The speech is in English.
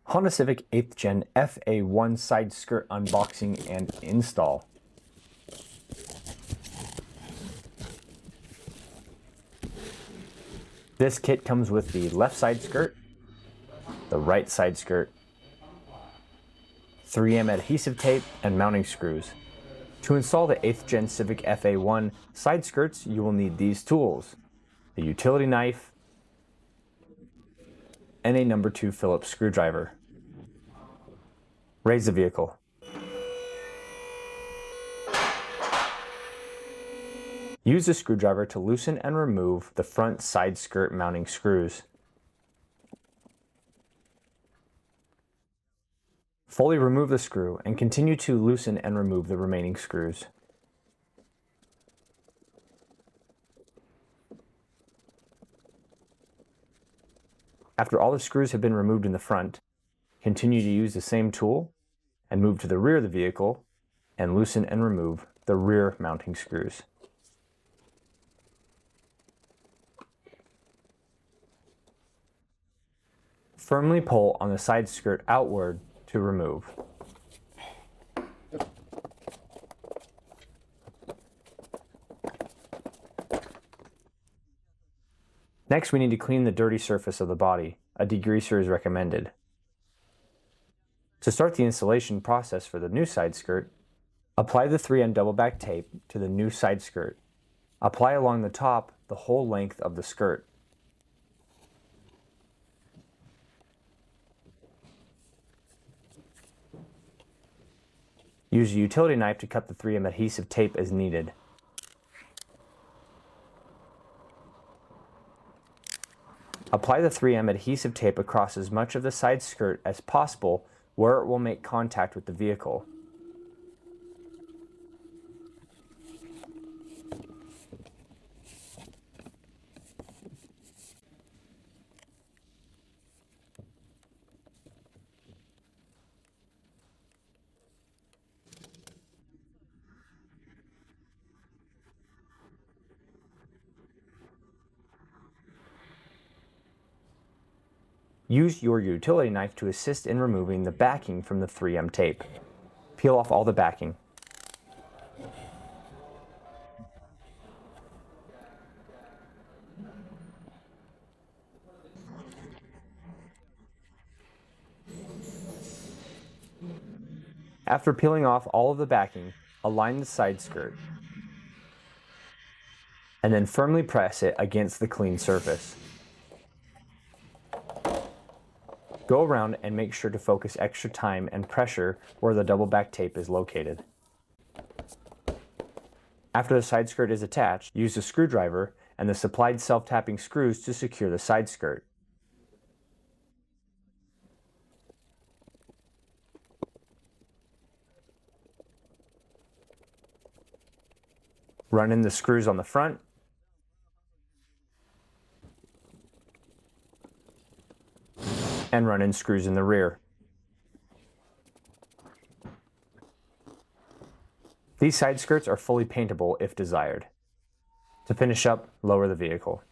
Honda Civic 8th Gen FA1 side skirt unboxing and install. This kit comes with the left side skirt, the right side skirt, 3M adhesive tape, and mounting screws. To install the 8th Gen Civic FA1 side skirts, you will need these tools: a utility knife and a number 2 Phillips screwdriver. Raise the vehicle. Use the screwdriver to loosen and remove the front side skirt mounting screws. Fully remove the screw and continue to loosen and remove the remaining screws. After all the screws have been removed in the front, continue to use the same tool and move to the rear of the vehicle and loosen and remove the rear mounting screws. Firmly pull on the side skirt outward to remove. Next, we need to clean the dirty surface of the body. A degreaser is recommended. To start the installation process for the new side skirt, apply the 3M double back tape to the new side skirt. Apply along the top the whole length of the skirt. Use a utility knife to cut the 3M adhesive tape as needed. Apply the 3M adhesive tape across as much of the side skirt as possible where it will make contact with the vehicle. Use your utility knife to assist in removing the backing from the 3M tape. Peel off all the backing. After peeling off all of the backing, align the side skirt and then firmly press it against the clean surface. Go around and make sure to focus extra time and pressure where the double back tape is located. After the side skirt is attached, use the screwdriver and the supplied self-tapping screws to secure the side skirt. Run in the screws on the front and run in screws in the rear. These side skirts are fully paintable if desired. To finish up, lower the vehicle.